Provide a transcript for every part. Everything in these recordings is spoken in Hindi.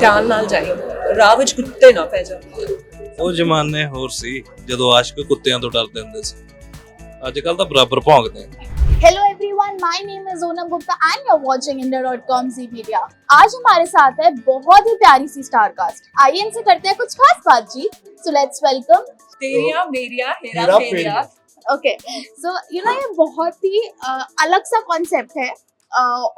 ਧਿਆਨ ਨਾਲ ਜਾਈਂ, ਰਾਹ ਵਿੱਚ ਕੁੱਤੇ ਨਾ ਪੈ ਜਾਣ। ਉਹ ਜ਼ਮਾਨੇ ਹੋਰ ਸੀ ਜਦੋਂ ਆਸ਼ਕ ਕੁੱਤਿਆਂ ਤੋਂ ਡਰਦੇ ਹੁੰਦੇ ਸੀ, ਅੱਜ ਕੱਲ ਤਾਂ ਬਰਾਬਰ ਭੌਂਕਦੇ ਆ। Hello everyone, my name is Onam Gupta and you are watching India.com Zee Media। आज हमारे साथ है बहुत ही प्यारी सी स्टार कास्ट। आइए इनसे करते हैं कुछ खास बातचीत। सो लेट्स वेलकम तेरिया मेरिया हेरा फेरिया। ओके, सो यू नो ये बहुत ही अलग सा कॉन्सेप्ट है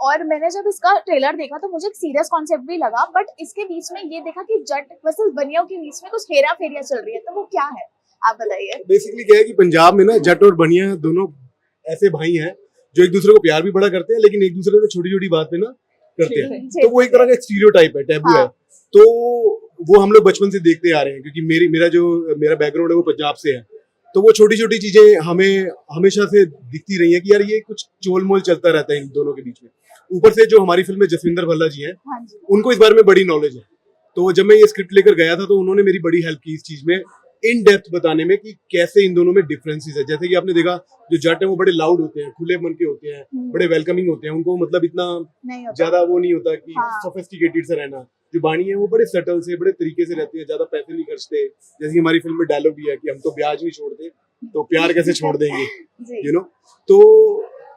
और मैंने जब इसका ट्रेलर देखा तो मुझे एक सीरियस कॉन्सेप्ट भी लगा, बट इसके बीच में ये देखा कि जट वर्सेस बनियों के बीच में कुछ हेरा फेरिया चल रही है, तो वो क्या है आप बताइए। बेसिकली क्या है कि पंजाब में ना जट और बनिया दोनों ऐसे भाई हैं जो एक दूसरे को प्यार भी बड़ा करते हैं, लेकिन एक दूसरे से छोटी छोटी बात पे ना करते हैं। तो वो एक तरह का स्टीरियोटाइप है, टैबू है। तो वो हम लोग बचपन से देखते आ रहे हैं, क्योंकि मेरा बैकग्राउंड है वो पंजाब से है। तो वो छोटी छोटी चीजें हमें हमेशा से दिखती रही है कि यार ये कुछ चोल मोल चलता रहता है इन दोनों के बीच में। ऊपर से जो हमारी फिल्म में जसविंदर भल्ला जी हैं, उनको इस बारे में बड़ी नॉलेज है। तो जब मैं ये स्क्रिप्ट लेकर गया था तो उन्होंने मेरी बड़ी हेल्प की इस चीज में, इन डेप्थ बताने में कि कैसे इन दोनों में डिफरेंसेस है। जैसे कि आपने देखा जो जट है वो बड़े लाउड होते हैं, खुले मन के होते हैं, बड़े वेलकमिंग होते हैं, उनको मतलब इतना ज्यादा वो नहीं होता कि सोफिस्टिकेटेड से रहना। जो बानी है वो बड़े सटल से, बड़े तरीके से रहते हैं, ज्यादा पैसे नहीं खर्चते। जैसे हमारी फिल्म में डायलॉग भी है कि हम तो ब्याज नहीं छोड़ते तो प्यार कैसे छोड़ देंगे, यू नो। तो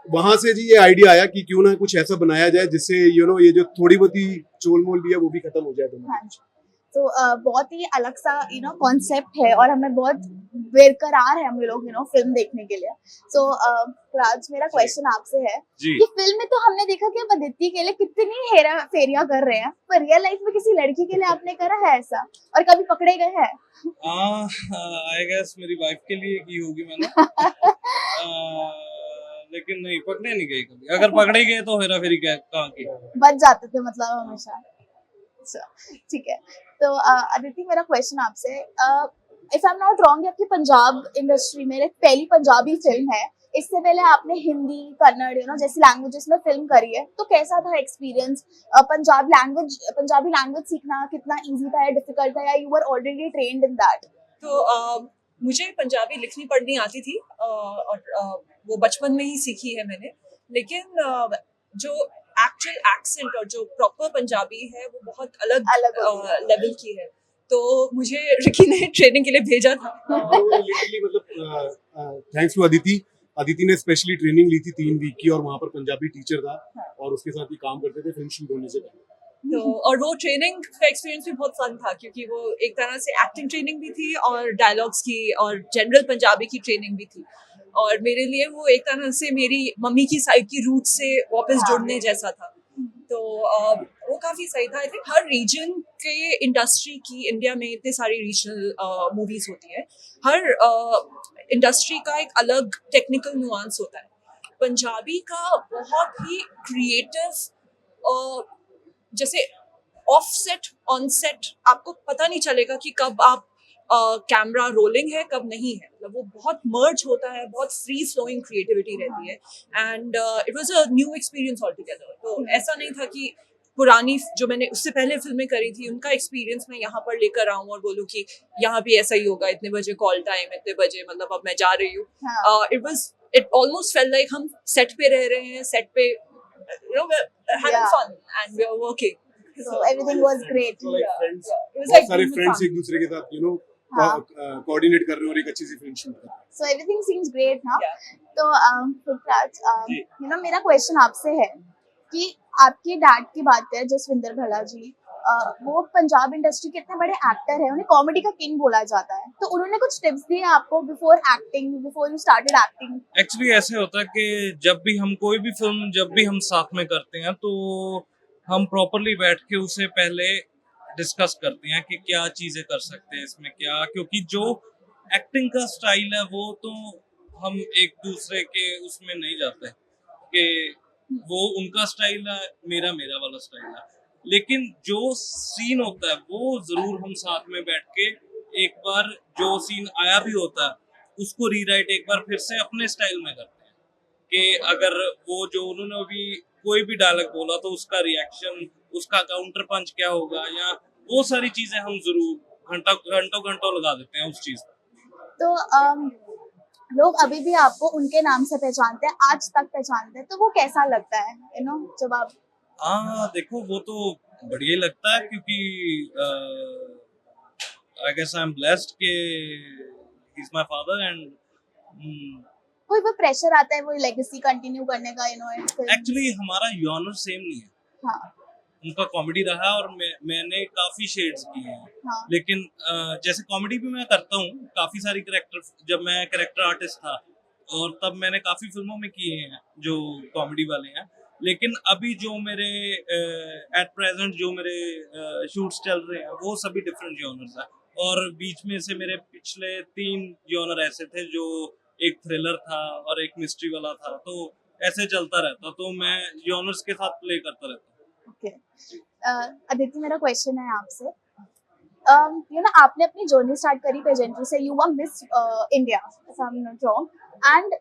वहां से जी ये आइडिया आया कि क्यों ना कुछ ऐसा बनाया जाए जिससे यू नो ये जो थोड़ी बहुत ही चोल मोल भी है वो भी खत्म हो जाए दोनों। तो बहुत ही अलग सा यू नो कॉन्सेप्ट है और हमें बहुत बेकरार है हम लोग यू नो फिल्म देखने के लिए। सो राज, मेरा क्वेश्चन आपसे है कि फिल्म में तो हमने देखा कि आप अदिति के लिए कितनी हेरा फेरिया कर रहे हैं, पर रियल लाइफ में किसी लड़की के लिए आपने करा है ऐसा और कभी पकड़े गए हैं? आई गेस मेरी वाइफ के लिए की होगी मैंने। लेकिन नहीं, पकड़े नहीं गए कभी। अगर पकड़े गए तो हेरा फेरी कहाँ की, बच जाते थे मतलब हमेशा। ठीक है, तो अदिति मेरा क्वेश्चन आपसे, if I am not wrong, आपकी पंजाब इंडस्ट्री में एक पहली पंजाबी फिल्म है। इससे पहले आपने हिंदी, कन्नड़, यू नो जैसी लैंग्वेजेस में फिल्म करी है, तो कैसा था एक्सपीरियंस? पंजाबी लैंग्वेज सीखना कितना इजी था या डिफिकल्ट था, या you were already trained in that? तो मुझे पंजाबी लिखनी पढ़नी आती थी और वो बचपन में ही सीखी है मैंने। लेकिन जो एक्चुअल एक्सेंट और जो प्रॉपर पंजाबी है वो बहुत अलग लेवल की है। तो मुझे रिकी ने ट्रेनिंग के लिए भेजा था। मतलब थैंक्स टू अदिति ने स्पेशली ट्रेनिंग ली थी 3 वीक की, और वहाँ पर पंजाबी टीचर था और उसके साथ ही काम करते थे फिल्म शूट होने से पहले। तो और वो ट्रेनिंग का एक्सपीरियंस भी बहुत फन था, क्योंकि वो एक तरह से एक्टिंग ट्रेनिंग भी थी और डायलॉग्स की और जनरल पंजाबी की ट्रेनिंग भी थी। और मेरे लिए वो एक तरह से मेरी मम्मी की साइड की रूट से वापस जुड़ने जैसा था। तो वो काफ़ी सही था। आई थिंक हर रीजन के इंडस्ट्री की, इंडिया में इतने सारी रीजनल मूवीज होती हैं, हर इंडस्ट्री का एक अलग टेक्निकल नुआंस होता है। पंजाबी का बहुत ही क्रिएटिव, जैसे ऑफ सेट ऑन सेट आपको पता नहीं चलेगा कि कब आप कैमरा रोलिंग है कब नहीं है। मतलब वो बहुत मर्ज होता है, बहुत फ्री फ्लोइंग क्रिएटिविटी रहती है। And it was a new experience all together. तो ऐसा नहीं था कि पुरानी जो मैंने उससे पहले फिल्में करी थी उनका एक्सपीरियंस मैं यहाँ पर लेकर आऊँ और बोलूँ कि यहाँ भी ऐसा ही होगा, इतने बजे कॉल टाइम, इतने बजे मतलब अब मैं जा रही हूँ। इट ऑलमोस्ट फेल्ट लाइक हम सेट पे रह रहे हैं, सेट पे you know having fun and we are working. So everything was great. So like friends, It was बहुत like सारे being with फ्रेंड्स family. एक दूसरे के साथ यू नो कोऑर्डिनेट कर रहे हैं और एक अच्छी सी फिल्म शूट कर रहे हैं। So everything seems great now. Yeah. तो पुखराज, यू नो मेरा क्वेश्चन आपसे है कि आपके डैड की बात करें, जसविंदर भल्ला जी, वो पंजाब इंडस्ट्री के इतने बड़े एक्टर हैं, उन्हें कॉमेडी का किंग बोला जाता है। तो उन्होंने कुछ टिप्स दिए आपको before you started acting? Actually ऐसे होता है कि जब भी हम कोई भी फिल्म जब भी हम साथ में करते हैं तो हम प्रॉपरली बैठ के उसे पहले डिस्कस करते हैं कि क्या चीजें कर सकते हैं इसमें क्या, क्योंकि जो एक्टिंग का स्टाइल है वो तो हम एक दूसरे के उसमें नहीं जाते कि वो उनका स्टाइल है, मेरा वाला स्टाइल है। लेकिन जो सीन होता है वो जरूर हम साथ में बैठ के एक बार जो सीन आया भी होता है उसको रीराइट एक बार फिर से अपने स्टाइल में करते हैं कि अगर वो जो उन्होंने अभी कोई भी डायलॉग बोला तो उसका रिएक्शन, उसका काउंटर पंच क्या होगा, या वो सारी चीजें हम जरूर घंटों लगा देते हैं उस चीज पर। तो लोग अभी भी आपको उनके नाम से पहचानते हैं, आज तक पहचानते हैं, तो वो कैसा लगता है यू नो जब आप? देखो वो तो बढ़िया ही लगता है क्योंकि I guess I am blessed कि he is my father and कोई वो प्रेशर आता है वो लेगेसी कंटिन्यू करने का, यू नो? एक्चुअली हमारा जॉनर सेम नहीं है। हाँ उनका कॉमेडी रहा और मैंने काफी शेड्स किए हैं, हाँ लेकिन जैसे कॉमेडी भी मैं करता हूँ काफी सारी कैरेक्टर, जब मैं कैरेक्टर आर्टिस्ट था और तब मैंने काफी फिल्मों में किए हैं जो कॉमेडी वाले हैं, लेकिन अभी जो मेरे एट प्रेजेंट जो मेरे शूट्स चल रहे हैं वो सभी डिफरेंट जॉनर्स हैं। और बीच में से मेरे पिछले 3 जॉनर ऐसे थे जो एक थ्रिलर था और एक मिस्ट्री वाला था, तो ऐसे चलता रहता, तो मैं जॉनर्स के साथ प्ले करता रहता हूँ। ओके। अदिति, मेरा क्वेश्चन है आपसे। यू नो, आपने अपनी जर्नी स्टार्ट करी पेजेंट्री से, you were miss India if I am not wrong, and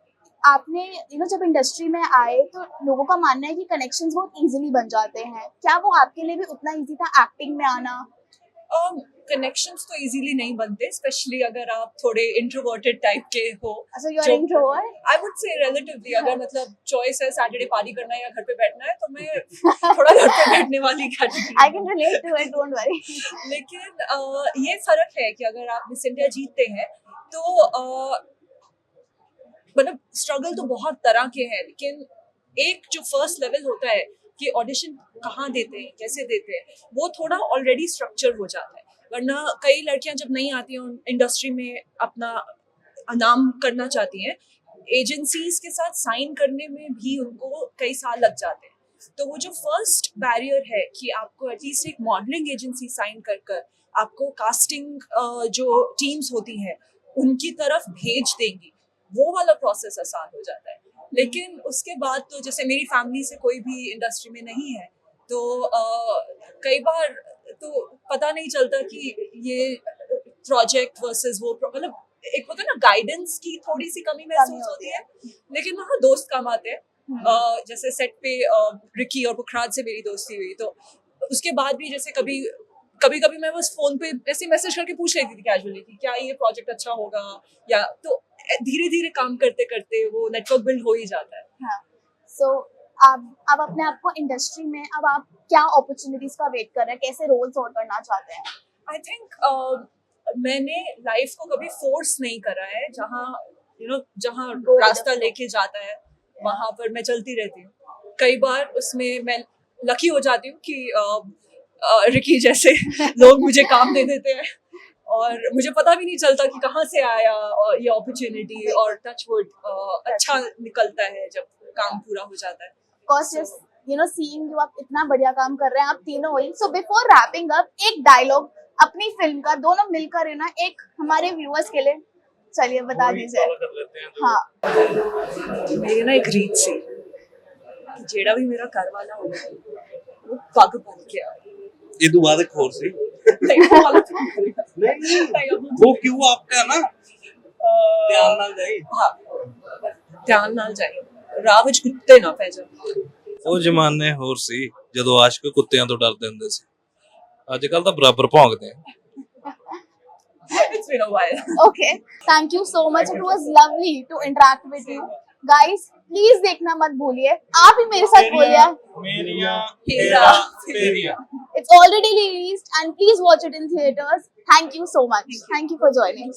आपने यू नो जब इंडस्ट्री में आए तो लोगों का मानना है कि कनेक्शंस बहुत इजीली बन जाते हैं। क्या वो आपके लिए भी उतना इजी था एक्टिंग में आना? कनेक्शंस तो इजीली नहीं बनते, स्पेशली अगर आप थोड़े इंट्रोवर्टेड टाइप के हो। So you are introvert? I would say relatively, अगर मतलब चॉइस है सैटरडे पार्टी करना है या घर पे बैठना है, तो मैं थोड़ा घर पे बैठने वाली category. I can relate to it, don't worry. लेकिन ये फर्क है कि अगर आप मिस इंडिया जीतते हैं तो मतलब स्ट्रगल तो बहुत तरह के हैं, लेकिन एक जो फर्स्ट लेवल होता है कि ऑडिशन कहाँ देते हैं, कैसे देते हैं, वो थोड़ा ऑलरेडी स्ट्रक्चर हो जाता है। वरना कई लड़कियां जब नहीं आती हैं इंडस्ट्री में, अपना नाम करना चाहती हैं, एजेंसीज के साथ साइन करने में भी उनको कई साल लग जाते हैं। तो वो जो फर्स्ट बैरियर है कि आपको एटलीस्ट एक मॉडलिंग एजेंसी साइन कर कर आपको कास्टिंग जो टीम्स होती हैं उनकी तरफ भेज देंगी, वो वाला प्रोसेस आसान हो जाता है। लेकिन उसके बाद तो जैसे मेरी फैमिली से कोई भी इंडस्ट्री में नहीं है, तो कई बार तो पता नहीं चलता कि ये प्रोजेक्ट वर्सेस वो मतलब एक होता है ना, गाइडेंस की थोड़ी सी कमी महसूस होती है। लेकिन वहाँ दोस्त काम आते हैं। जैसे सेट पे रिकी और पुखराज से मेरी दोस्ती हुई, तो उसके बाद भी जैसे कभी कभी मैं बस फोन पे ऐसे मैसेज करके पूछ लेती थी कैजुअली कि क्या ये प्रोजेक्ट अच्छा होगा, या तो धीरे धीरे काम करते करते वो नेटवर्क बिल्ड हो ही जाता है। हाँ, so अब अपने आप को इंडस्ट्री में अब आप क्या अपॉर्चुनिटीज का वेट कर रहे हैं, कैसे रोल्स और करना चाहते हैं? आई थिंक मैंने लाइफ को कभी फोर्स नहीं करा है, जहाँ रास्ता लेके जाता है वहां पर मैं चलती रहती हूँ। कई बार उसमें मैं लकी हो जाती हूँ कि रिकी जैसे लोग मुझे काम दे देते हैं और मुझे पता भी नहीं चलता कि कहाँ से आया ये अपॉर्चुनिटी, और टच वुड अच्छा निकलता है जब काम पूरा हो जाता है। Cause just you know seeing you, आप इतना बढ़िया काम कर रहे हैं आप तीनों वही। So before wrapping up, एक डायलॉग अपनी फिल्म का दोनों मिलकर है ना, एक हमारे व्यूअर्स के लिए, चलिए बता दीजिए। हाँ, मेरी ना एक रीत सी कि जेड़ा भी मेरा घर वाला होगा वो पग बन के आए। ये तो बात एक और सी नहीं, वो वाला तो नहीं करेगा। नहीं, वो क्यों आपका ना ध्यान ना जाए। हाँ, ध्यान नाल जाए, ਰਾਹ ਵਿੱਚ ਕੁੱਤੇ ਨਾ ਪੈ ਜਾਣ। ਉਹ ਜ਼ਮਾਨੇ ਹੋਰ ਸੀ ਜਦੋਂ ਆਸ਼ਕ ਕੁੱਤਿਆਂ ਤੋਂ ਡਰਦੇ ਹੁੰਦੇ ਸੀ, ਅੱਜ ਕੱਲ ਤਾਂ ਬਰਾਬਰ ਭੌਂਕਦੇ ਆ। It's been a while. okay, thank you so much, it was lovely to interact with you guys। Please देखना मत भूलिए, आप ही मेरे साथ बोलिए मेरिया हेरा फेरिया। It's already released and please watch it in theaters. Thank you so much. Thank you for joining.